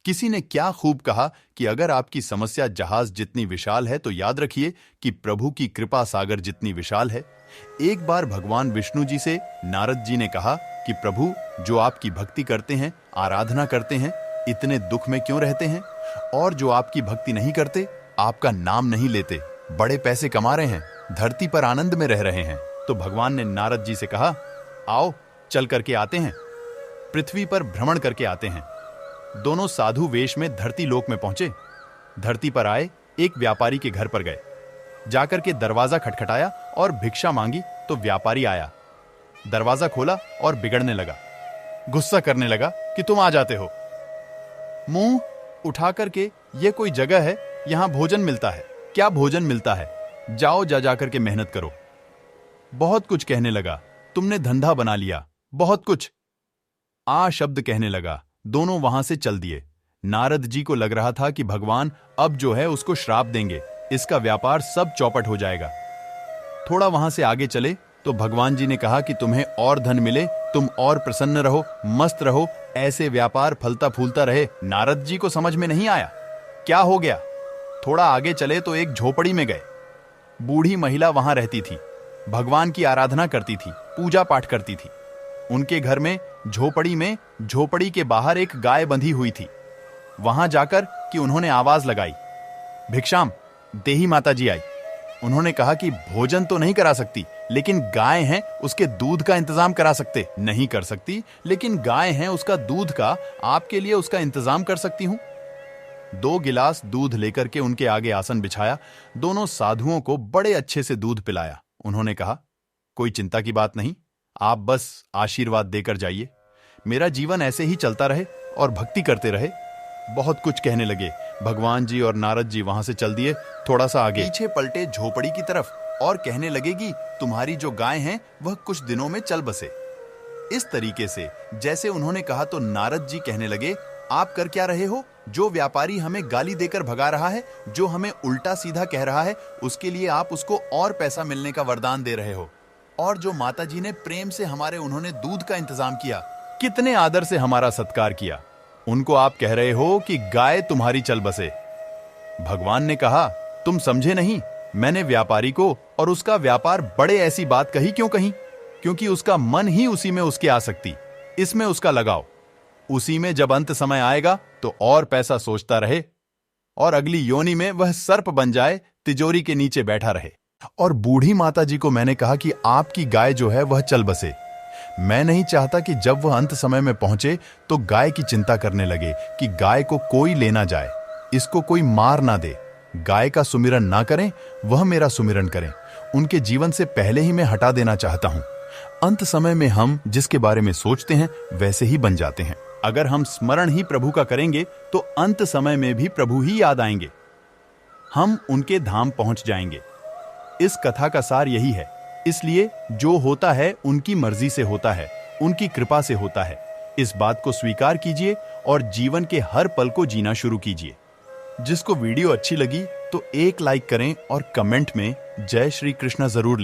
किसी ने क्या खूब कहा कि अगर आपकी समस्या जहाज जितनी विशाल है तो याद रखिए कि प्रभु की कृपा सागर जितनी विशाल है। एक बार भगवान विष्णु जी से नारद जी ने कहा कि प्रभु, जो आपकी भक्ति करते हैं, आराधना करते हैं, इतने दुख में क्यों रहते हैं? और जो आपकी भक्ति नहीं करते, आपका नाम नहीं लेते, बड़े पैसे कमा रहे हैं, धरती पर आनंद में रह रहे हैं। तो भगवान ने नारद जी से कहा, आओ चल करके आते हैं, पृथ्वी पर भ्रमण करके आते हैं। दोनों साधु वेश में धरती लोक में पहुंचे। धरती पर आए, एक व्यापारी के घर पर गए। जाकर के दरवाजा खटखटाया और भिक्षा मांगी तो व्यापारी आया। दरवाजा खोला और बिगड़ने लगा, गुस्सा करने लगा कि तुम आ जाते हो। मुंह उठा करके, ये कोई जगह है, यहां भोजन मिलता है? क्या भोजन मिलता है? जाओ जा करके मेहनत करो। बहुत कुछ कहने लगा, तुमने धंधा बना लिया, बहुत कुछ। आ शब्द कहने लगा। दोनों वहां से चल दिए। नारद जी को लग रहा था कि भगवान अब जो है उसको श्राप देंगे, इसका व्यापार सब चौपट हो जाएगा। थोड़ा वहां से आगे चले तो भगवान जी ने कहा कि तुम्हें और धन मिले, तुम और प्रसन्न रहो, मस्त रहो, ऐसे व्यापार फलता फूलता रहे। नारद जी को समझ में नहीं आया क्या हो गया। थोड़ा आगे चले तो एक झोपड़ी में गए। बूढ़ी महिला वहां रहती थी, भगवान की आराधना करती थी, पूजा पाठ करती थी। उनके घर में झोपड़ी के बाहर एक गाय बंधी हुई थी। वहां जाकर कि उन्होंने आवाज लगाई, भिक्षाम। देही माता जी आई। उन्होंने कहा कि भोजन तो नहीं करा सकती, लेकिन गाय है, उसके दूध का इंतजाम करा सकते। नहीं कर सकती, लेकिन गाय है, उसका दूध का आपके लिए उसका इंतजाम कर सकती हूं। 2 गिलास दूध लेकर के उनके आगे आसन बिछाया। दोनों साधुओं को बड़े अच्छे से दूध पिलाया। उन्होंने कहा, कोई चिंता की बात नहीं, आप बस आशीर्वाद देकर जाइए, मेरा जीवन ऐसे ही चलता रहे और भक्ति करते रहे। बहुत कुछ कहने लगे। भगवान जी और नारद जी वहां से चल दिए। थोड़ा सा आगे पीछे पलटे झोपड़ी की तरफ और कहने लगे कि तुम्हारी जो गाय है वह कुछ दिनों में चल बसे। इस तरीके से जैसे उन्होंने कहा तो नारद जी कहने लगे, आप कर क्या रहे हो? जो व्यापारी हमें गाली देकर भगा रहा है, जो हमें उल्टा सीधा कह रहा है, उसके लिए आप उसको और पैसा मिलने का वरदान दे रहे हो। और जो माता जी ने प्रेम से उन्होंने दूध का इंतजाम किया, कितने आदर से हमारा सत्कार किया, उनको आप कह रहे हो कि गाय तुम्हारी चल बसे। भगवान ने कहा, तुम समझे नहीं, मैंने व्यापारी को और उसका व्यापार बड़े ऐसी बात कही। क्यों कही? क्योंकि उसका मन ही उसी में उसकी आसक्ति, इसमें उसका लगाव। उसी में जब अंत समय आएगा तो और पैसा सोचता रहे और अगली योनि में वह सर्प बन जाए, तिजोरी के नीचे बैठा रहे। और बूढ़ी माता जी को मैंने कहा कि आपकी गाय जो है वह चल बसे। मैं नहीं चाहता कि जब वह अंत समय में पहुंचे तो गाय की चिंता करने लगे कि गाय को कोई ले ना जाए, इसको कोई मार ना दे। गाय का सुमिरन ना करें, वह मेरा सुमिरन करें। उनके जीवन से पहले ही मैं हटा देना चाहता हूं। अंत समय में हम जिसके बारे में सोचते हैं वैसे ही बन जाते हैं। अगर हम स्मरण ही प्रभु का करेंगे तो अंत समय में भी प्रभु ही याद आएंगे, हम उनके धाम पहुंच जाएंगे। इस कथा का सार यही है। इसलिए जो होता है उनकी मर्जी से होता है, उनकी कृपा से होता है। इस बात को स्वीकार कीजिए और जीवन के हर पल को जीना शुरू कीजिए। जिसको वीडियो अच्छी लगी तो एक लाइक करें और कमेंट में जय श्री कृष्ण जरूर लिखें।